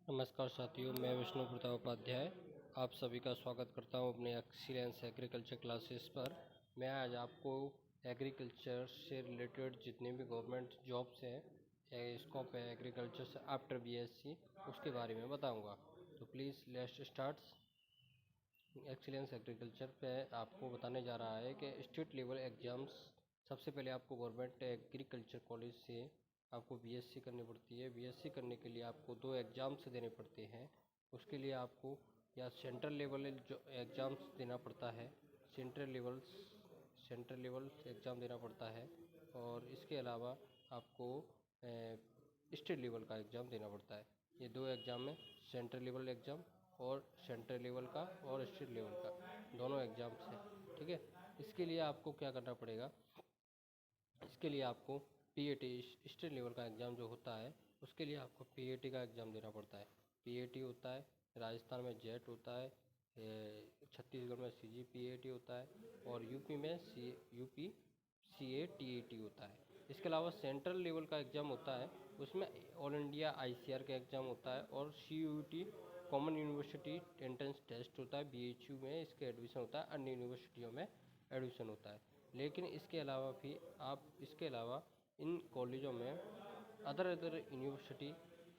नमस्कार साथियों, मैं विष्णु प्रताप उपाध्याय आप सभी का स्वागत करता हूं अपने एक्सीलेंस एग्रीकल्चर क्लासेस पर। मैं आज आपको एग्रीकल्चर से रिलेटेड जितने भी गवर्नमेंट जॉब्स हैं, स्कोप है एग्रीकल्चर से आफ्टर बीएससी, उसके बारे में बताऊंगा। तो please let's start. Excellence agriculture पे आपको बताने जा रहा है कि स्टेट लेवल एग्ज़ाम्स सबसे पहले आपको गवर्नमेंट एग्रीकल्चर कॉलेज से आपको बीएससी करनी पड़ती है। बीएससी करने के लिए आपको 2 एग्ज़ाम्स देने पड़ते हैं। उसके लिए आपको या सेंट्रल लेवल जो एग्ज़ाम्स देना पड़ता है, सेंट्रल लेवल एग्ज़ाम देना पड़ता है, और इसके अलावा आपको स्टेट लेवल का एग्ज़ाम देना पड़ता है। ये 2 एग्ज़ाम में सेंट्रल लेवल एग्ज़ाम और सेंट्रल लेवल का और स्टेट लेवल का दोनों एग्ज़ाम्स हैं, ठीक है। इसके लिए आपको क्या करना पड़ेगा, इसके लिए आपको पीएटी स्टेट लेवल का एग्ज़ाम जो होता है, उसके लिए आपको पीएटी का एग्ज़ाम देना पड़ता है। पीएटी होता है, राजस्थान में जेट होता है, छत्तीसगढ़ में सीजीपीएटी होता है, और यूपी में यूपी सीएटीईटी होता है। इसके अलावा सेंट्रल लेवल का एग्ज़ाम होता है, उसमें ऑल इंडिया आईसीआर का एग्ज़ाम होता है, और CUET common university entrance test होता है। बीएचयू में इसके एडमिशन होता है, अन्य यूनिवर्सिटियों में एडमिशन होता है। लेकिन इसके अलावा भी इसके अलावा इन कॉलेजों में अदर यूनिवर्सिटी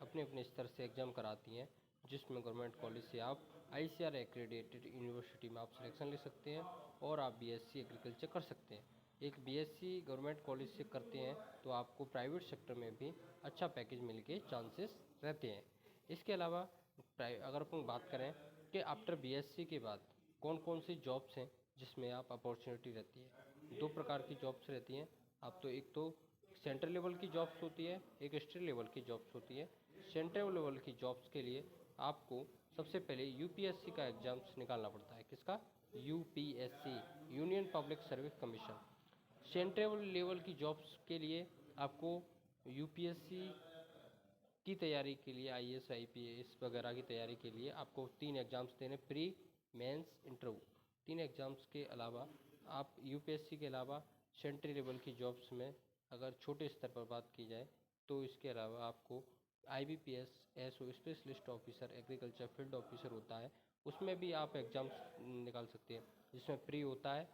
अपने अपने स्तर से एग्ज़ाम कराती हैं, जिसमें गवर्नमेंट कॉलेज से आप आईसीआर एक्रेडिटेड यूनिवर्सिटी में आप सिलेक्शन ले सकते हैं और आप बीएससी एग्रीकल्चर कर सकते हैं। एक बीएससी गवर्नमेंट कॉलेज से करते हैं तो आपको प्राइवेट सेक्टर में भी अच्छा पैकेज मिलने के चांसेस रहते हैं। इसके अलावा अगर अपन बात करें कि आफ्टर बीएससी के बाद कौन कौन सी जॉब्स हैं जिसमें आप अपॉर्चुनिटी रहती है, 2 प्रकार की जॉब्स रहती हैं। आप तो एक तो सेंट्रल लेवल की जॉब्स होती है, एक स्टेट लेवल की जॉब्स होती है। सेंट्रल लेवल की जॉब्स के लिए आपको सबसे पहले यूपीएससी का एग्ज़ाम्स निकालना पड़ता है। किसका? UPSC, union public service commission. Central level की जॉब्स के लिए आपको यूपीएससी की तैयारी के लिए, आईएएस आईपीएस वगैरह की तैयारी के लिए आपको 3 एग्ज़ाम्स देने, प्री मेंस इंटरव्यू। 3 एग्ज़ाम्स के अलावा आप यूपीएससी के अलावा सेंट्रल लेवल की जॉब्स में अगर छोटे स्तर पर बात की जाए तो इसके अलावा आपको IBPS SO specialist officer agriculture field officer होता है, उसमें भी आप एग्ज़ाम्स निकाल सकते हैं, जिसमें प्री होता है,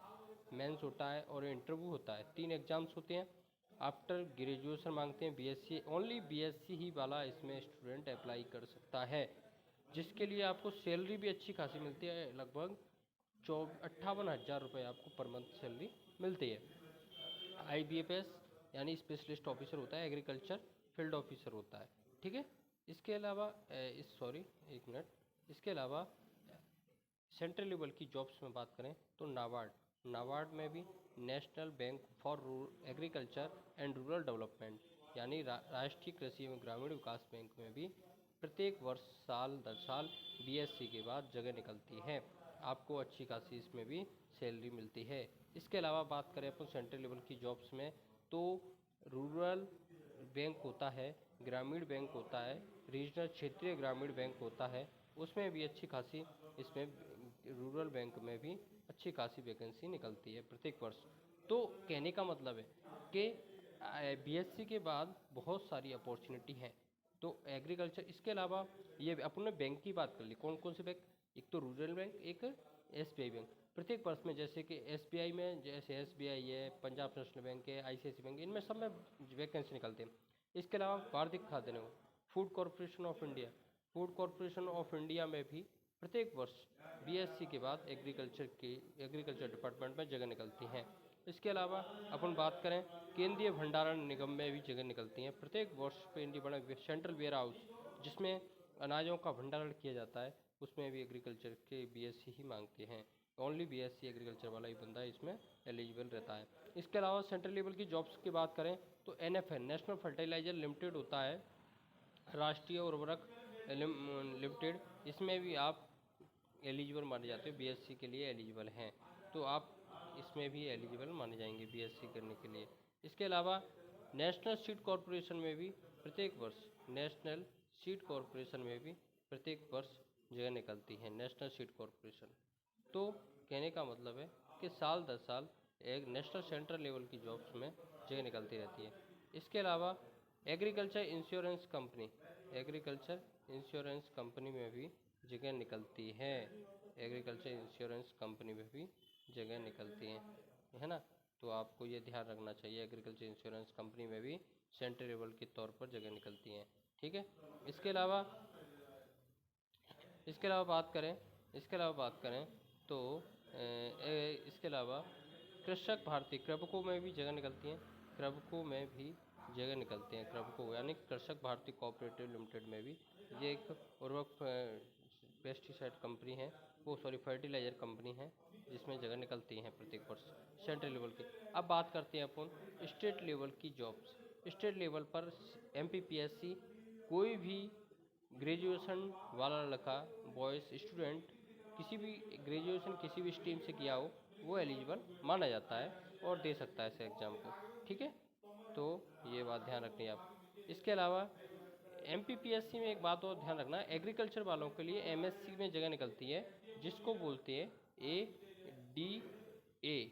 मेंस होता है और इंटरव्यू होता है। 3 एग्ज़ाम्स होते हैं। आफ्टर ग्रेजुएशन मांगते हैं बीएससी, ओनली बीएससी ही वाला इसमें स्टूडेंट अप्लाई कर सकता है, जिसके लिए आपको सैलरी भी अच्छी खासी मिलती है। लगभग 58,000 रुपये आपको पर मंथ सैलरी मिलती है। आईबीपीएस यानी स्पेशलिस्ट ऑफिसर होता है, एग्रीकल्चर फील्ड ऑफिसर होता है, ठीक है। इसके अलावा एक मिनट, इसके अलावा सेंट्रल लेवल की जॉब्स में बात करें तो नाबार्ड में भी national bank for agriculture and rural development यानी राष्ट्रीय कृषि एवं ग्रामीण विकास बैंक में भी प्रत्येक वर्ष साल दर साल बीएससी के बाद जगह निकलती है। आपको अच्छी खासी इसमें भी सैलरी मिलती है। इसके अलावा बात करें अपन सेंट्रल लेवल की जॉब्स में तो रूरल बैंक होता है, ग्रामीण बैंक होता है, रीजनल क्षेत्रीय ग्रामीण बैंक होता है, उसमें भी अच्छी खासी, इसमें रूरल बैंक में भी अच्छी खासी वैकेंसी निकलती है प्रत्येक वर्ष। तो कहने का मतलब है कि बीएससी के बाद बहुत सारी अपॉर्चुनिटी हैं। तो एग्रीकल्चर, इसके अलावा ये अपन ने बैंक की बात कर ली, कौन कौन से बैंक, एक तो रूरल बैंक, एक एसबीआई बैंक। प्रत्येक वर्ष में जैसे कि एसबीआई में, जैसे एसबीआई है, पंजाब नेशनल बैंक है, आईसीआईसी बैंक, इनमें सब में वैकेंसी निकलते हैं। इसके अलावा वार्षिक खाद्य निगम, food corporation of India, food corporation of India में भी प्रत्येक वर्ष बीएससी के बाद एग्रीकल्चर डिपार्टमेंट में जगह निकलती हैं। इसके अलावा अपन बात करें केंद्रीय भंडारण निगम में भी जगह निकलती हैं प्रत्येक वर्ष पे। बड़ा सेंट्रल वेयर हाउस जिसमें अनाजों का भंडारण किया जाता है, उसमें भी एग्रीकल्चर के बीएससी ही मांगते हैं। ओनली बीएससी एग्रीकल्चर वाला ही बंदा इसमें एलिजिबल रहता है। इसके अलावा सेंट्रल लेवल की जॉब्स की बात करें तो एनएफएल नेशनल फर्टिलाइजर लिमिटेड होता है, राष्ट्रीय उर्वरक लिमिटेड, इसमें भी आप एलिजिबल माने जाते हो, बीएससी के लिए एलिजिबल हैं, तो आप इसमें भी एलिजिबल माने जाएंगे बीएससी करने के लिए। इसके अलावा नेशनल सीड कॉरपोरेशन में भी प्रत्येक वर्ष नेशनल सीड कॉरपोरेशन में भी प्रत्येक वर्ष जगह निकलती है, नेशनल सीड कॉरपोरेशन। तो कहने का मतलब है कि साल दर साल एक नेशनल सेंट्रल लेवल की जॉब्स में जगह निकलती रहती है। इसके अलावा agriculture insurance company, agriculture insurance company में भी जगह निकलती है। एग्रीकल्चर इंश्योरेंस कंपनी में भी जगह निकलती है ना। तो आपको ये ध्यान रखना चाहिए, एग्रीकल्चर इंश्योरेंस कंपनी में भी सेंट्रल लेवल के तौर पर जगह निकलती हैं। ठीक है। इसके अलावा बात करें तो इसके अलावा कृषक भारती क्रबको में भी जगह निकलती हैं। क्रबको में भी जगह निकलती हैं। क्रबको यानी कृषक भारती कोऑपरेटिव लिमिटेड में भी ये एक उर्वरक पेस्टिसाइड कंपनी है, वो फर्टिलाइजर कंपनी है, जिसमें जगह निकलती हैं प्रत्येक वर्ष सेंट्रल लेवल की। अब बात करते हैं अपन स्टेट लेवल की जॉब्स। स्टेट लेवल पर MPPSC कोई भी ग्रेजुएशन वाला लड़का बॉयज़ स्टूडेंट किसी भी ग्रेजुएशन किसी भी स्ट्रीम से किया हो वो एलिजिबल माना जाता है और दे सकता है इस एग्ज़ाम को। ठीक है, तो ये बात ध्यान रखनी है आप। इसके अलावा MPPSC में एक बात और ध्यान रखना, एग्रीकल्चर वालों के लिए MSc में जगह निकलती है, जिसको बोलते हैं ADA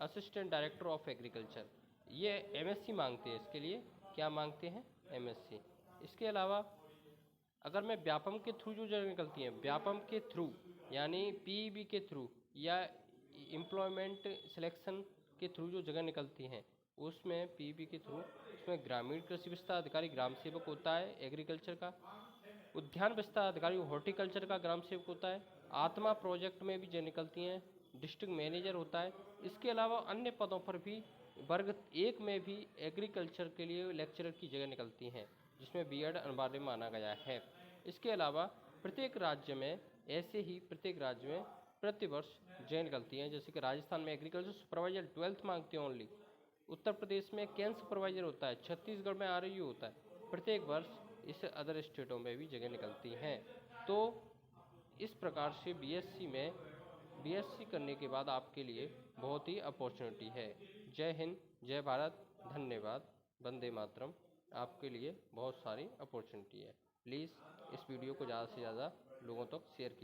assistant director of agriculture. ये MSc मांगते हैं, इसके लिए क्या मांगते हैं? MSc। इसके अलावा अगर मैं व्यापम के थ्रू जो जगह निकलती हैं, व्यापम के थ्रू यानी PEB के थ्रू या एम्प्लॉयमेंट सिलेक्शन के थ्रू जो जगह निकलती हैं, उसमें PEB के थ्रू उसमें ग्रामीण कृषि विस्तार अधिकारी ग्राम सेवक होता है एग्रीकल्चर का, उद्यान विस्तार अधिकारी हॉर्टिकल्चर का ग्राम सेवक होता है, आत्मा प्रोजेक्ट में भी जगह निकलती हैं, डिस्ट्रिक्ट मैनेजर होता है। इसके अलावा अन्य पदों पर भी वर्ग 1 में भी एग्रीकल्चर के लिए लेक्चरर की जगह निकलती हैं, जिसमें B.Ed अनिवार्य माना गया है। इसके अलावा प्रत्येक राज्य में ऐसे ही प्रत्येक राज्य में प्रतिवर्ष जगह निकलती हैं, जैसे कि राजस्थान में एग्रीकल्चर सुपरवाइजर 12th मांगते हैं ओनली, उत्तर प्रदेश में कैन सुपरवाइजर होता है, छत्तीसगढ़ में RU होता है। प्रत्येक वर्ष इस अदर स्टेटों में भी जगह निकलती हैं। तो इस प्रकार से BSc करने के बाद आपके लिए बहुत ही अपॉर्चुनिटी है। जय हिंद, जय भारत, धन्यवाद, वंदे मातरम। आपके लिए बहुत सारी अपॉर्चुनिटी है। प्लीज़ इस वीडियो को ज़्यादा से ज़्यादा लोगों तक शेयर कीजिए।